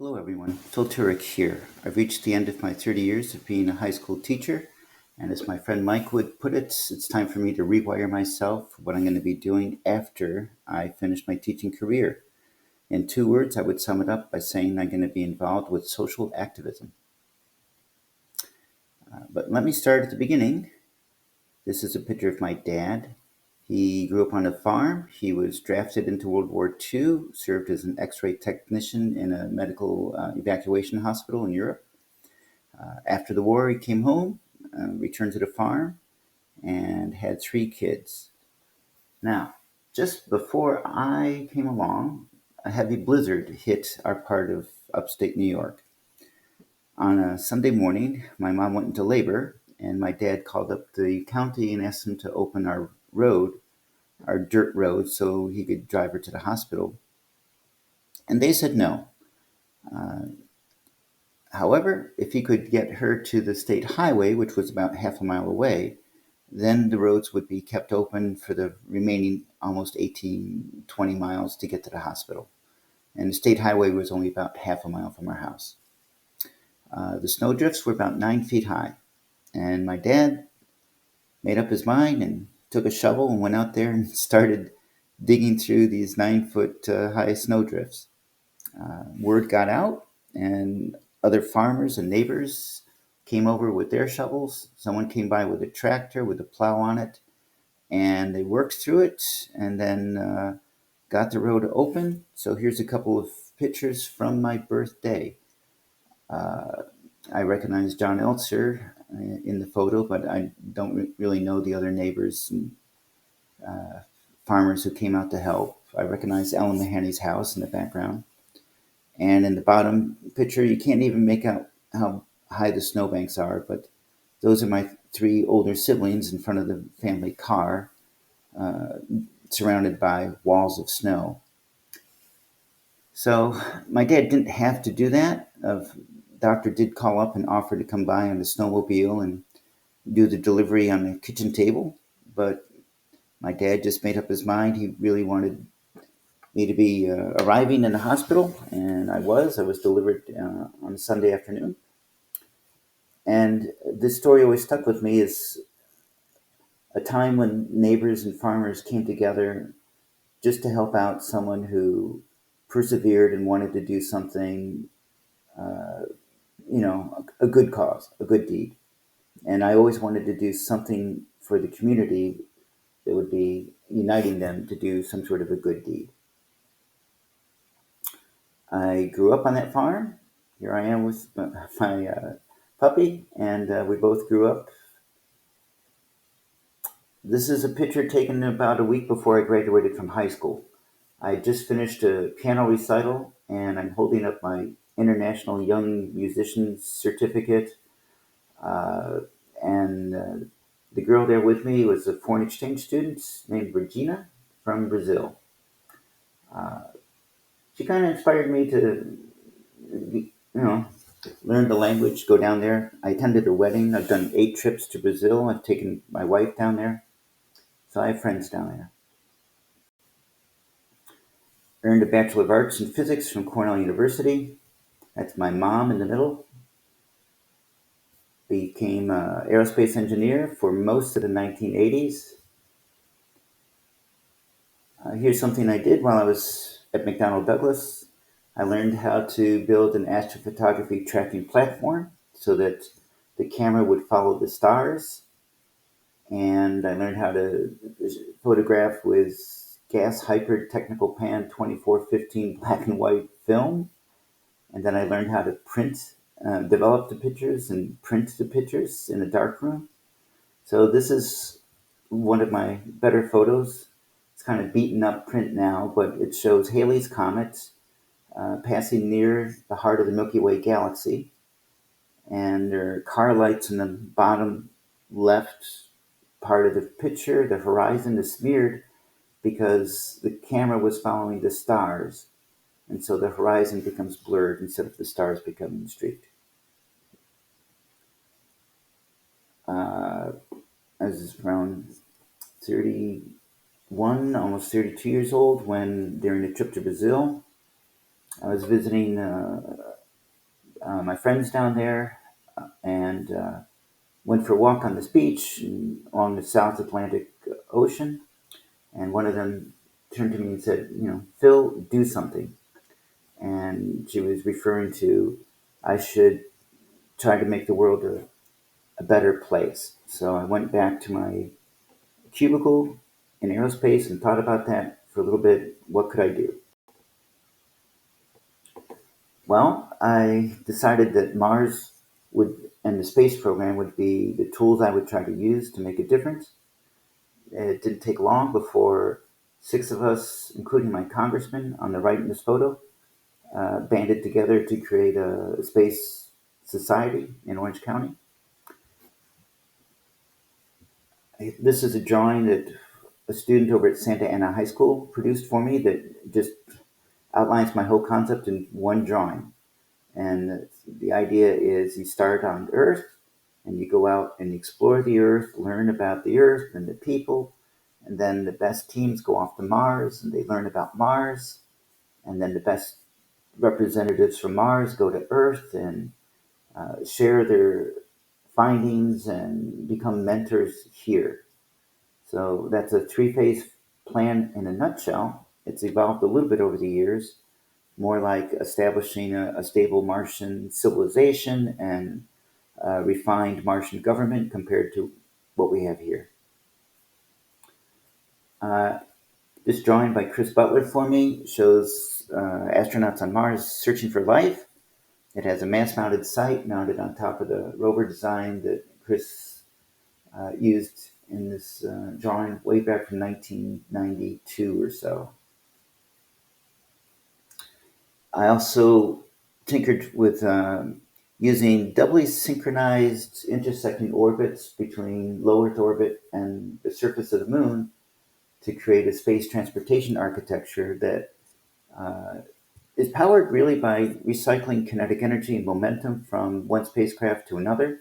Hello, everyone. Phil Turek here. I've reached the end of my 30 years of being a high school teacher, and as my friend Mike would put it, it's time for me to rewire myself for what I'm going to be doing after I finish my teaching career. In two words, I would sum it up by saying I'm going to be involved with social activism. But let me start at the beginning. This is a picture of my dad. He grew up on a farm. He was drafted into World War II, served as an x ray technician in a medical evacuation hospital in Europe. After the war, he came home, returned to the farm, and had three kids. Now, just before I came along, a heavy blizzard hit our part of upstate New York. On a Sunday morning, my mom went into labor, and my dad called up the county and asked them to open our road, our dirt road, so he could drive her to the hospital. And they said no. However, if he could get her to the state highway, which was about half a mile away, then the roads would be kept open for the remaining almost 18, 20 miles to get to the hospital. And the state highway was only about half a mile from our house. The snowdrifts were about 9 feet high. And my dad made up his mind and took a shovel and went out there and started digging through these 9 foot high snowdrifts. Word got out, and other farmers and neighbors came over with their shovels. Someone came by with a tractor with a plow on it, and they worked through it and then got the road open. So here's a couple of pictures from my birthday. I recognize John Eltzer in the photo, but I don't really know the other neighbors and farmers who came out to help. I recognize Ellen Mahoney's house in the background. And in the bottom picture, you can't even make out how high the snowbanks are, but those are my three older siblings in front of the family car, surrounded by walls of snow. So my dad didn't have to do that. Doctor did call up and offer to come by on the snowmobile and do the delivery on the kitchen table, but my dad just made up his mind. He really wanted me to be arriving in the hospital, and I was. I was delivered on a Sunday afternoon. And this story always stuck with me as a time when neighbors and farmers came together just to help out someone who persevered and wanted to do something, a good cause, a good deed. And I always wanted to do something for the community that would be uniting them to do some sort of a good deed. I grew up on that farm. Here I am with my puppy, and we both grew up. This is a picture taken about a week before I graduated from high school. I just finished a piano recital, and I'm holding up my International Young Musicians Certificate. Uh, and the girl there with me was a foreign exchange student named Regina from Brazil. She kind of inspired me to, learn the language, go down there. I attended her wedding. I've done 8 trips to Brazil. I've taken my wife down there. So I have friends down there. Earned a Bachelor of Arts in Physics from Cornell University. That's my mom in the middle. Became an aerospace engineer for most of the 1980s. Here's something I did while I was at McDonnell Douglas. I learned how to build an astrophotography tracking platform so that the camera would follow the stars. And I learned how to photograph with gas hyper technical pan 2415 black and white film. And then I learned how to develop the pictures and print the pictures in a darkroom. So this is one of my better photos. It's kind of beaten up print now, but it shows Halley's Comet passing near the heart of the Milky Way galaxy. And there are car lights in the bottom left part of the picture. The horizon is smeared because the camera was following the stars. And so the horizon becomes blurred instead of the stars becoming streaked. I was around 31, almost 32 years old when, during a trip to Brazil, I was visiting my friends down there and went for a walk on this beach along the South Atlantic Ocean. And one of them turned to me and said, Phil, do something. And she was referring to I should try to make the world a better place. So I went back to my cubicle in aerospace and thought about that for a little bit. What could I do? Well, I decided that Mars would and the space program would be the tools I would try to use to make a difference. It didn't take long before six of us, including my congressman on the right in this photo, banded together to create a space society in Orange County. This is a drawing that a student over at Santa Ana High School produced for me that just outlines my whole concept in one drawing. And the idea is you start on Earth and you go out and explore the Earth, learn about the Earth and the people, and then the best teams go off to Mars and they learn about Mars, and then the best representatives from Mars go to Earth and share their findings and become mentors here. So that's a three-phase plan in a nutshell. It's evolved a little bit over the years, more like establishing a stable Martian civilization and a refined Martian government compared to what we have here. Uh, this drawing by Chris Butler for me shows astronauts on Mars searching for life. It has a mass-mounted site mounted on top of the rover design that Chris used in this drawing way back from 1992 or so. I also tinkered with using doubly synchronized intersecting orbits between low Earth orbit and the surface of the moon to create a space transportation architecture that uh, is powered really by recycling kinetic energy and momentum from one spacecraft to another.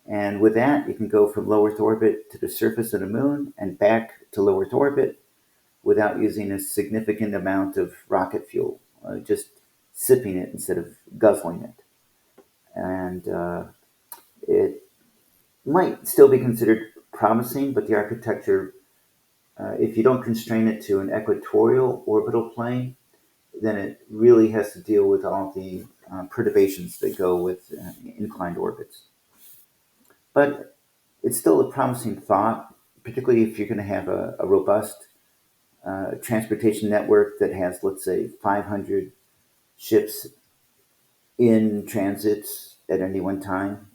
And with that, you can go from low Earth orbit to the surface of the moon and back to low Earth orbit without using a significant amount of rocket fuel, just sipping it instead of guzzling it. And it might still be considered promising, but the architecture, if you don't constrain it to an equatorial orbital plane, then it really has to deal with all the perturbations that go with inclined orbits. But it's still a promising thought, particularly if you're going to have a robust transportation network that has, let's say, 500 ships in transit at any one time.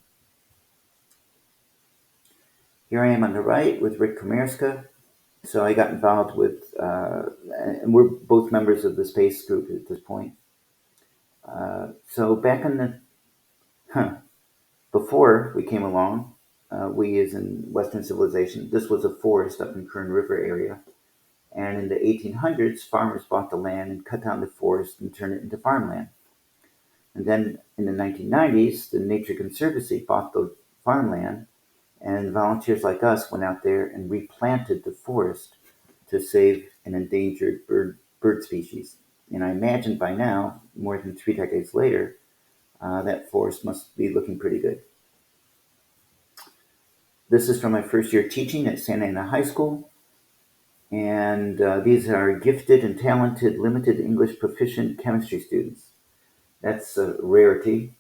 Here I am on the right with Rick Komerska. So I got involved with, and we're both members of the space group at this point. So back in before we came along, we as in Western civilization, this was a forest up in Kern River area. And in the 1800s, farmers bought the land and cut down the forest and turned it into farmland. And then in the 1990s, the Nature Conservancy bought the farmland, and volunteers like us went out there and replanted the forest to save an endangered bird species. And I imagine by now, more than 3 decades later, that forest must be looking pretty good. This is from my first year teaching at Santa Ana High School. And these are gifted and talented, limited English proficient chemistry students. That's a rarity.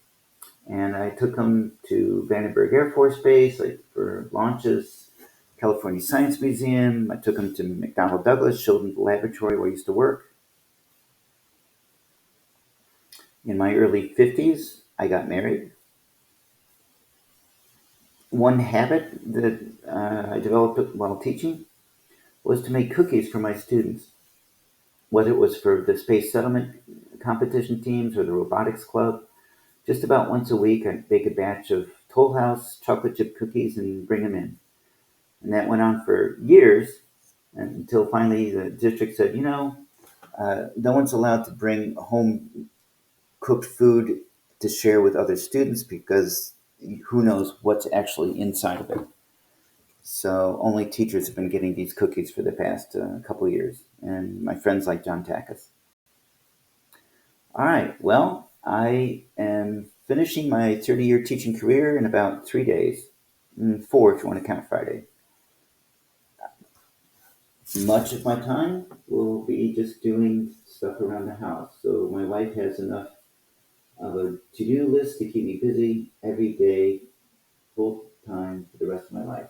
And I took them to Vandenberg Air Force Base for launches, California Science Museum. I took them to McDonnell Douglas, showed them the laboratory where I used to work. In my early 50s, I got married. One habit that I developed while teaching was to make cookies for my students, whether it was for the space settlement competition teams or the robotics club. Just about once a week, I'd bake a batch of Toll House chocolate chip cookies and bring them in. And that went on for years until finally the district said, no one's allowed to bring home cooked food to share with other students because who knows what's actually inside of it. So only teachers have been getting these cookies for the past couple of years, and my friends like John Takis. All right. Well, I am finishing my 30-year teaching career in about 3 days. Four if you want to count Friday. Much of my time will be just doing stuff around the house. So my wife has enough of a to-do list to keep me busy every day, full time for the rest of my life.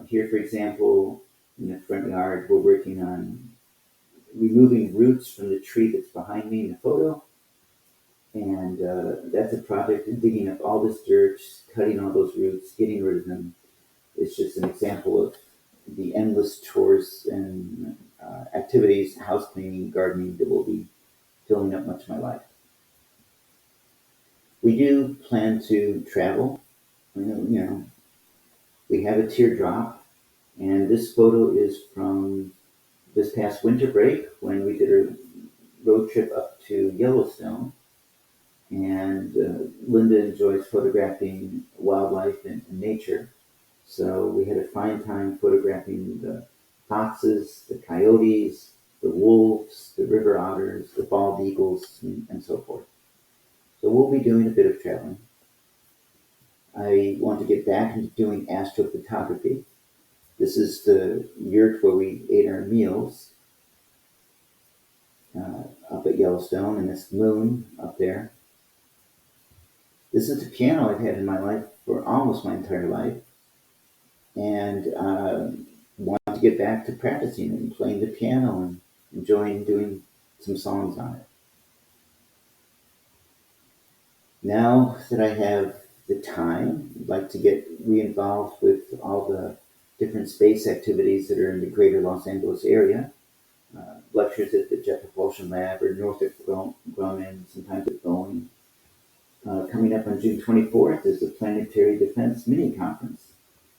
Here, for example, in the front yard, we're working on removing roots from the tree that's behind me in the photo. And that's a project of digging up all this dirt, cutting all those roots, getting rid of them. It's just an example of the endless chores and activities, house cleaning, gardening, that will be filling up much of my life. We do plan to travel. We have a teardrop, and this photo is from this past winter break when we did a road trip up to Yellowstone. And Linda enjoys photographing wildlife and nature. So we had a fine time photographing the foxes, the coyotes, the wolves, the river otters, the bald eagles, and so forth. So we'll be doing a bit of traveling. I want to get back into doing astrophotography. This is the yurt where we ate our meals up at Yellowstone, and this moon up there. This is the piano I've had in my life for almost my entire life, and want to get back to practicing and playing the piano and enjoying doing some songs on it. Now that I have the time, I'd like to get re-involved with all the different space activities that are in the greater Los Angeles area. Lectures at the Jet Propulsion Lab or Northrop Grumman, sometimes at Boeing. Coming up on June 24th is the Planetary Defense Mini Conference.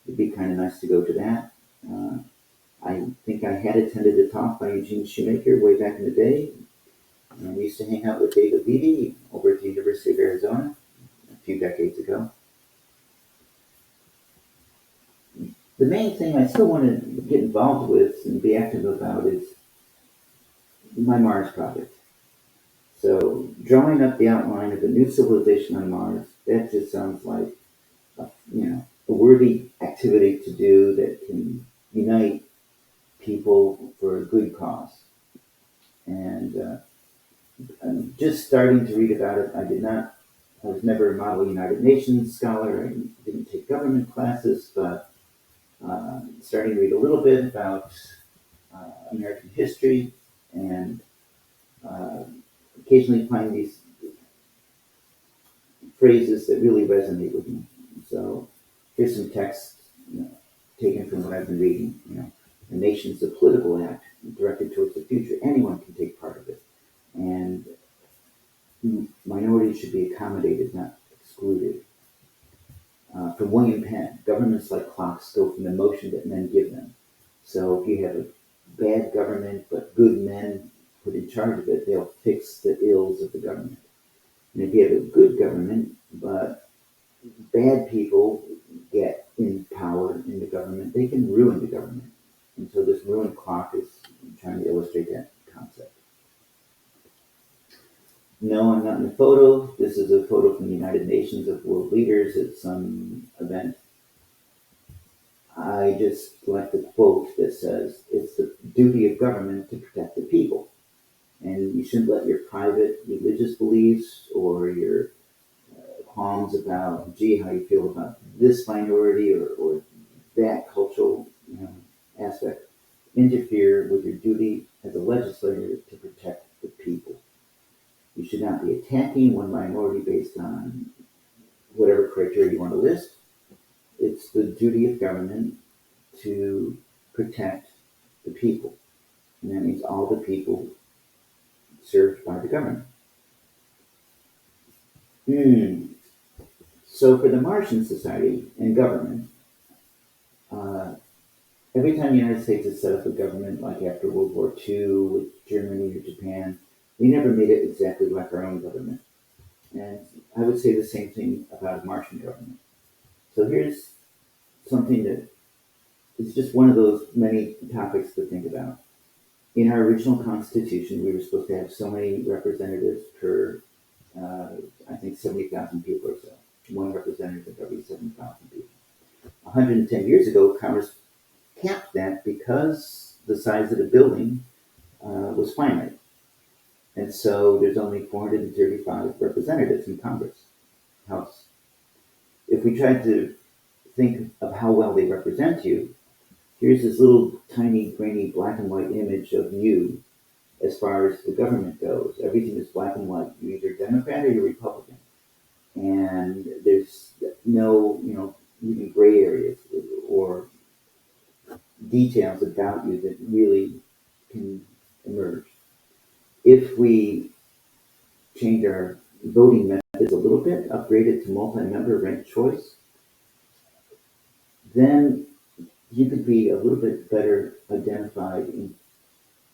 It'd be kind of nice to go to that. I think I had attended a talk by Eugene Shoemaker way back in the day. And we used to hang out with David Levy over at the University of Arizona a few decades ago. The main thing I still want to get involved with and be active about is my Mars project. So drawing up the outline of a new civilization on Mars, that just sounds like a worthy activity to do that can unite people for a good cause. And I'm just starting to read about it. I was never a Model United Nations scholar. I didn't take government classes, but starting to read a little bit about American history, and occasionally find these phrases that really resonate with me. So here's some text taken from what I've been reading. The nation's a political act directed towards the future. Anyone can take part of it. And minorities should be accommodated, not excluded. From William Penn, governments like clocks go from the motion that men give them. So if you have a bad government but good men put in charge of it, they'll fix the ills of the government. And if you have a good government but bad people get in power in the government, they can ruin the government. And so this ruined clock is trying to illustrate that concept. No, I'm not in the photo. This is a photo from the United Nations of world leaders at some event. I just like the quote that says, "It's the duty of government to protect the people." And you shouldn't let your private religious beliefs or your qualms about, how you feel about this minority or that cultural aspect interfere with your duty as a legislator to protect the people. You should not be attacking one minority based on whatever criteria you want to list. It's the duty of government to protect the people. And that means all the people served by the government. So for the Martian Society and government, every time the United States has set up a government, like after World War II with Germany or Japan, we never made it exactly like our own government. And I would say the same thing about a Martian government. So here's something that is just one of those many topics to think about. In our original Constitution, we were supposed to have so many representatives per, uh, I think, 70,000 people or so. One representative every 7,000 people. 110 years ago, Congress capped that because the size of the building was finite. And so there's only 435 representatives in Congress, House. If we tried to think of how well they represent you, here's this little tiny, grainy black and white image of you as far as the government goes. Everything is black and white. You're either Democrat or you're Republican. And there's no, even gray areas or details about you that really can emerge. If we change our voting methods a little bit, upgrade it to multi-member ranked choice, then you could be a little bit better identified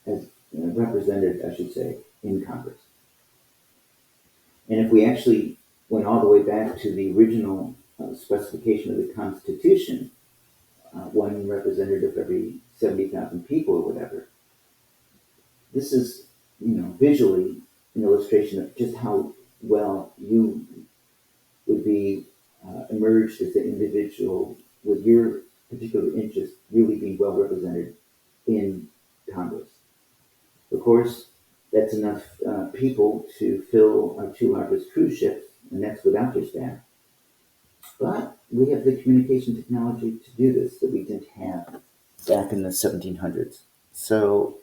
as represented, I should say, in Congress. And if we actually went all the way back to the original specification of the Constitution, one representative every 70,000 people or whatever, this is, visually an illustration of just how well you would be emerged as an individual with your particular interest really being well represented in Congress. Of course, that's enough people to fill our two largest cruise ships, and that's without their staff. But we have the communication technology to do this that we didn't have back in the 1700s. So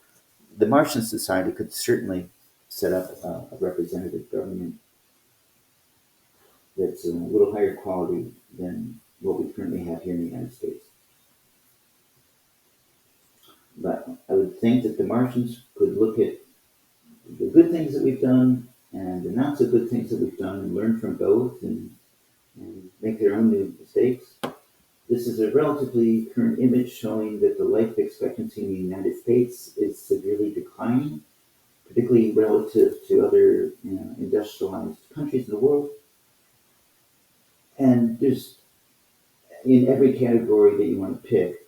the Martian Society could certainly set up a representative government that's a little higher quality than what we currently have here in the United States. But I would think that the Martians could look at the good things that we've done and the not so good things that we've done and learn from both and make their own new mistakes. This is a relatively current image showing that the life expectancy in the United States is severely declining, particularly relative to other industrialized countries in the world. And there's in every category that you want to pick,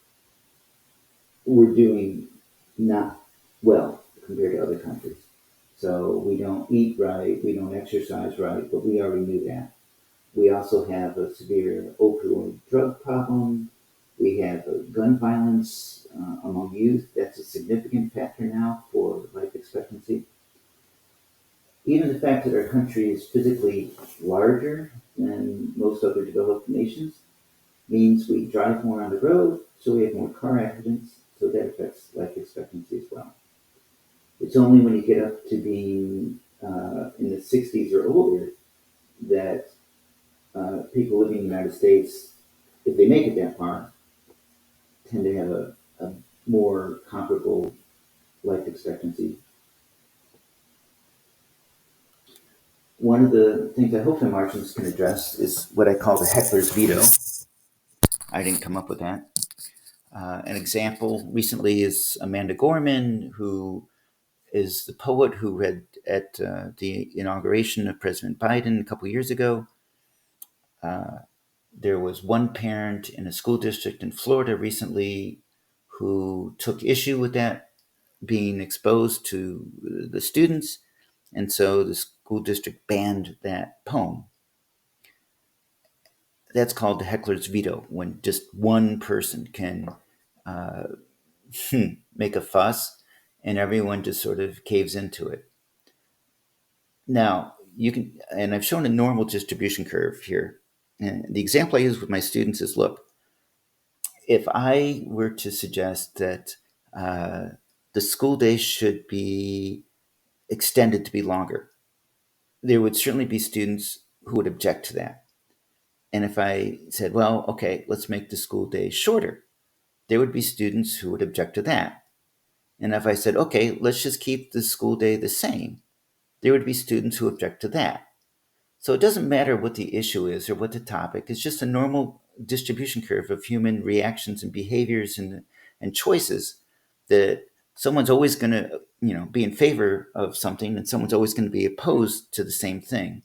we're doing not well compared to other countries. So we don't eat right, we don't exercise right, but we already knew that. We also have a severe opioid drug problem. We have gun violence among youth. That's a significant factor now for life expectancy. Even the fact that our country is physically larger than most other developed nations means we drive more on the road, so we have more car accidents, so that affects life expectancy as well. It's only when you get up to being in the 60s or older that people living in the United States, if they make it that far, tend to have a more comparable life expectancy. One of the things I hope the Martians can address is what I call the Heckler's veto. I didn't come up with that. An example recently is Amanda Gorman, who is the poet who read at the inauguration of President Biden a couple years ago. There was one parent in a school district in Florida recently who took issue with that being exposed to the students, and so the school district banned that poem. That's called the Heckler's veto, when just one person can uh, make a fuss and everyone just sort of caves into it. Now, you can, and I've shown a normal distribution curve here. And the example I use with my students is look, if I were to suggest that uh, the school day should be extended to be longer, there would certainly be students who would object to that. And if I said, well, okay, let's make the school day shorter, there would be students who would object to that. And if I said, okay, let's just keep the school day the same, there would be students who object to that. So it doesn't matter what the issue is or what the topic, it's just a normal distribution curve of human reactions and behaviors and choices that someone's always going to, be in favor of something and someone's always going to be opposed to the same thing.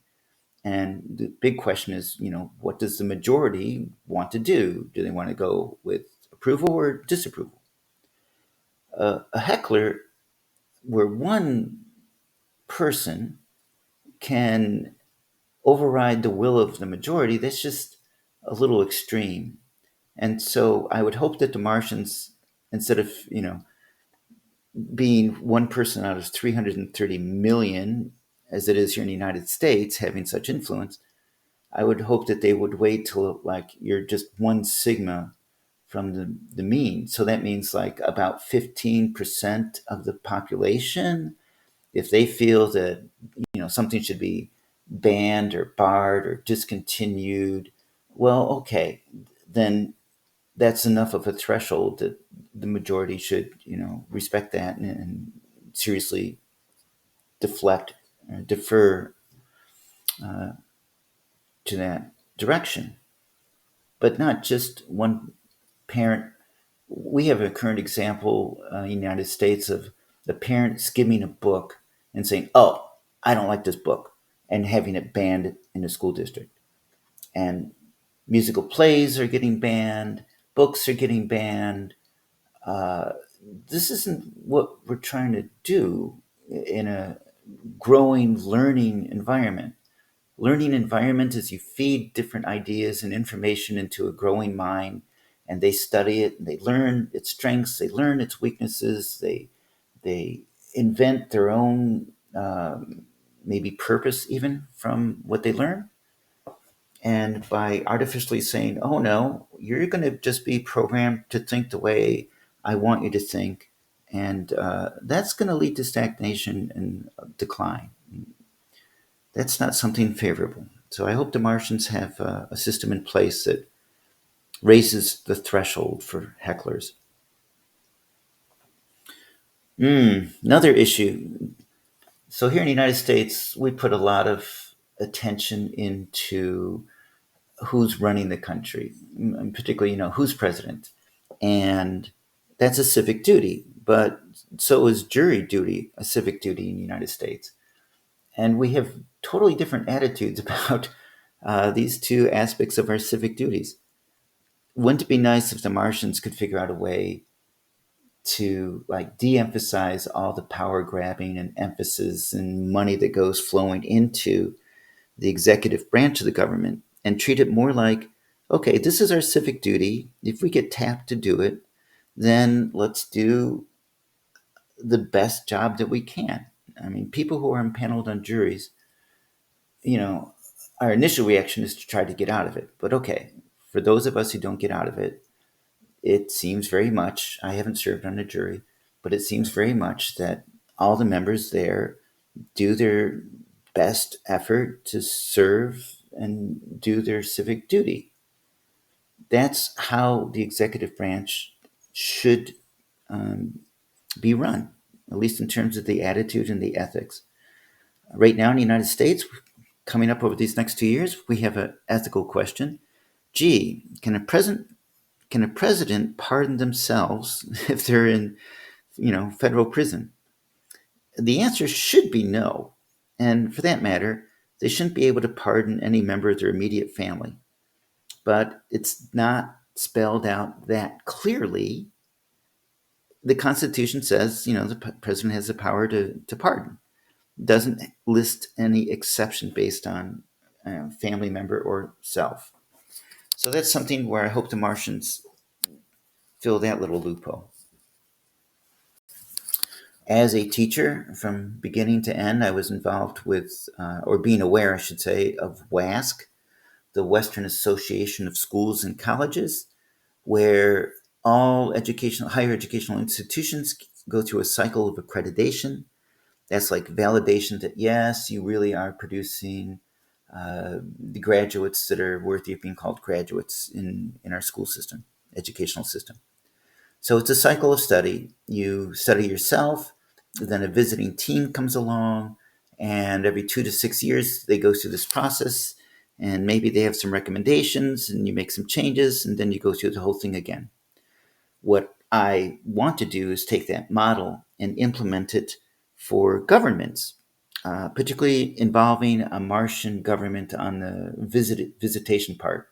And the big question is, what does the majority want to do? Do they want to go with approval or disapproval? A heckler where one person can override the will of the majority, that's just a little extreme. And so I would hope that the Martians, instead of, being one person out of 330 million, as it is here in the United States, having such influence, I would hope that they would wait till like you're just one sigma from the mean. So that means like about 15% of the population, if they feel that, something should be banned or barred or discontinued, well, okay, then that's enough of a threshold that the majority should, respect that and seriously deflect, defer to that direction. But not just one parent. We have a current example in the United States of the parent skimming a book and saying, "Oh, I don't like this book," and having it banned in the school district. And musical plays are getting banned, books are getting banned. Uh, this isn't what we're trying to do in a growing learning environment. Learning environment is you feed different ideas and information into a growing mind, and they study it and they learn its strengths, they learn its weaknesses, they invent their own maybe purpose even from what they learn. And by artificially saying, "Oh no, you're going to just be programmed to think the way I want you to think," and that's going to lead to stagnation and decline. That's not something favorable. So I hope the Martians have a system in place that raises the threshold for hecklers. Another issue. So here in the United States, we put a lot of attention into who's running the country, particularly, who's president. And that's a civic duty. But so is jury duty, a civic duty in the United States. And we have totally different attitudes about these two aspects of our civic duties. Wouldn't it be nice if the Martians could figure out a way to like de-emphasize all the power grabbing and emphasis and money that goes flowing into the executive branch of the government and treat it more like, okay, this is our civic duty. If we get tapped to do it, then let's do the best job that we can. I mean, people who are impaneled on juries, you know, our initial reaction is to try to get out of it. But okay, for those of us who don't get out of it, it seems very much, I haven't served on a jury, but it seems very much that all the members there do their best effort to serve and do their civic duty. That's how the executive branch should um, be run, at least in terms of the attitude and the ethics. Right now in the United States, coming up over these next 2 years, we have an ethical question. Gee, can a president pardon themselves if they're in, federal prison? The answer should be no. And for that matter, they shouldn't be able to pardon any member of their immediate family. But it's not spelled out that clearly. The Constitution says, the president has the power to pardon. It doesn't list any exception based on family member or self. So that's something where I hope the Martians fill that little loophole. As a teacher, from beginning to end, I was involved with, or being aware, I should say, of WASC, the Western Association of Schools and Colleges, where all higher educational institutions go through a cycle of accreditation. That's like validation that, yes, you really are producing the graduates that are worthy of being called graduates in our school system, educational system. So it's a cycle of study. You study yourself, then a visiting team comes along, and every 2 to 6 years they go through this process, and maybe they have some recommendations, and you make some changes, and then you go through the whole thing again. What I want to do is take that model and implement it for governments, particularly involving a Martian government on the visitation part.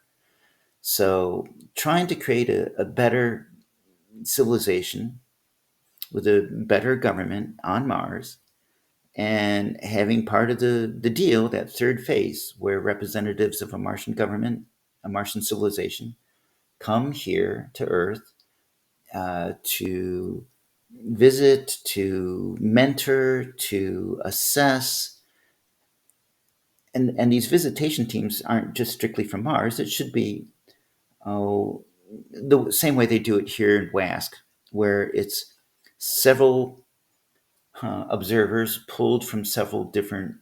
So trying to create a better civilization with a better government on Mars and having part of the deal, that third phase, where representatives of a Martian government, a Martian civilization, come here to Earth to visit, to mentor, to assess. And these visitation teams aren't just strictly from Mars. It should be the same way they do it here in WASC, where it's several observers pulled from several different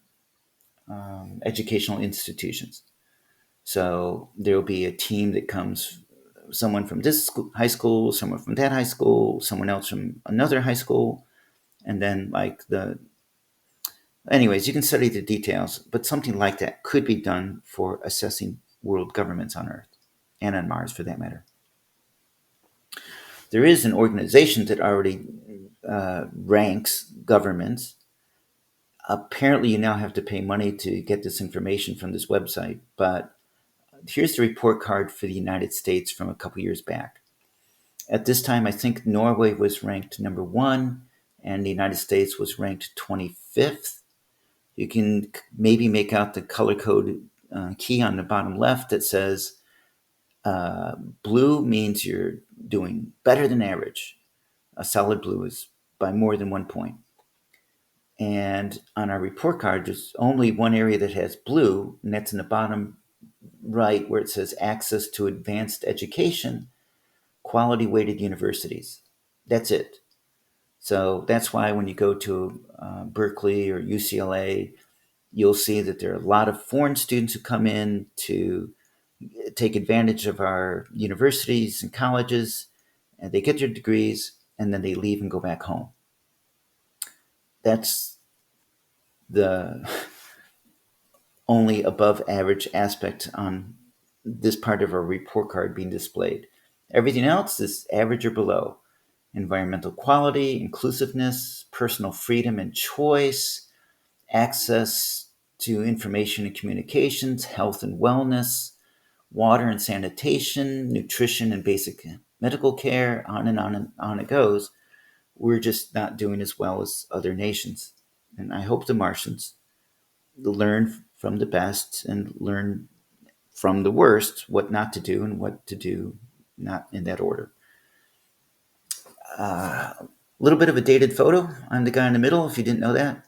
educational institutions. So there will be a team that comes, someone from this high school, someone from that high school, someone else from another high school, and then anyways, you can study the details, but something like that could be done for assessing world governments on Earth and on Mars for that matter. There is an organization that already ranks governments. Apparently, you now have to pay money to get this information from this website, but here's the report card for the United States from a couple years back. At this time, I think Norway was ranked number 1, and the United States was ranked 25th. You can maybe make out the color code key on the bottom left that says blue means you're doing better than average. A solid blue is by more than 1 point. And on our report card, there's only one area that has blue, and that's in the bottom right where it says access to advanced education, quality weighted universities. That's it. So that's why when you go to Berkeley or UCLA, you'll see that there are a lot of foreign students who come in to take advantage of our universities and colleges, and they get their degrees, and then they leave and go back home. That's the only above average aspect on this part of our report card being displayed. Everything else is average or below. Environmental quality, inclusiveness, personal freedom and choice, access to information and communications, health and wellness, water and sanitation, nutrition and basic medical care, on and on it goes. We're just not doing as well as other nations. And I hope the Martians learn from the best and learn from the worst what not to do and what to do, not in that order. A little bit of a dated photo. I'm the guy in the middle, if you didn't know that,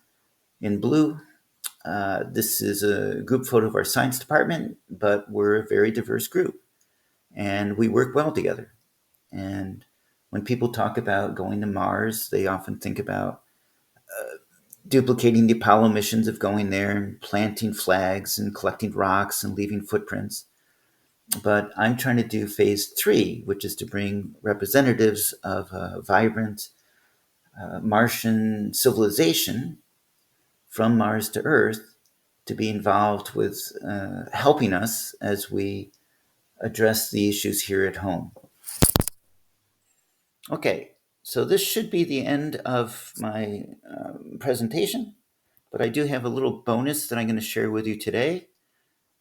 in blue. This is a group photo of our science department, but we're a very diverse group, and we work well together. And when people talk about going to Mars, they often think about duplicating the Apollo missions of going there and planting flags and collecting rocks and leaving footprints. But I'm trying to do phase 3, which is to bring representatives of a vibrant Martian civilization from Mars to Earth to be involved with helping us as we address the issues here at home. Okay, so this should be the end of my presentation, but I do have a little bonus that I'm going to share with you today.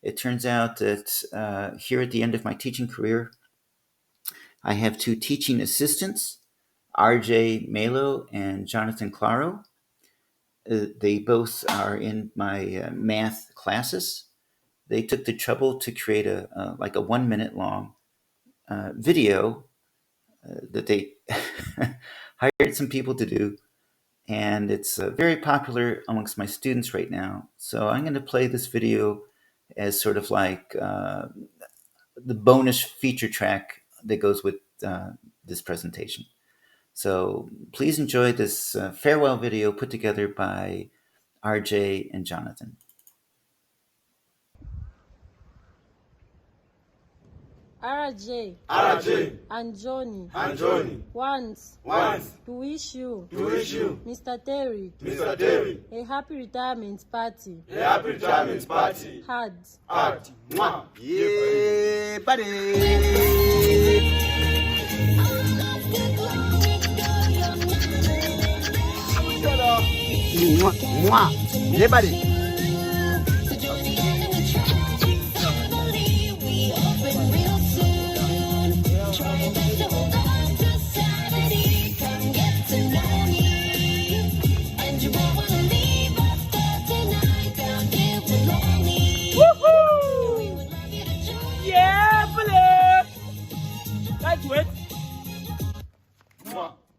It turns out that here at the end of my teaching career, I have 2 teaching assistants, RJ Melo and Jonathan Claro. They both are in my math classes. They took the trouble to create a 1 minute long video that they hired some people to do. And it's very popular amongst my students right now. So I'm going to play this video as sort of like the bonus feature track that goes with this presentation. So please enjoy this farewell video put together by RJ and Jonathan. RJ and Johnny wants to wish you Mr. Terry a happy retirement party. Hard. Yeah, buddy. Yeah, buddy. Tonight. Wait. Mwah.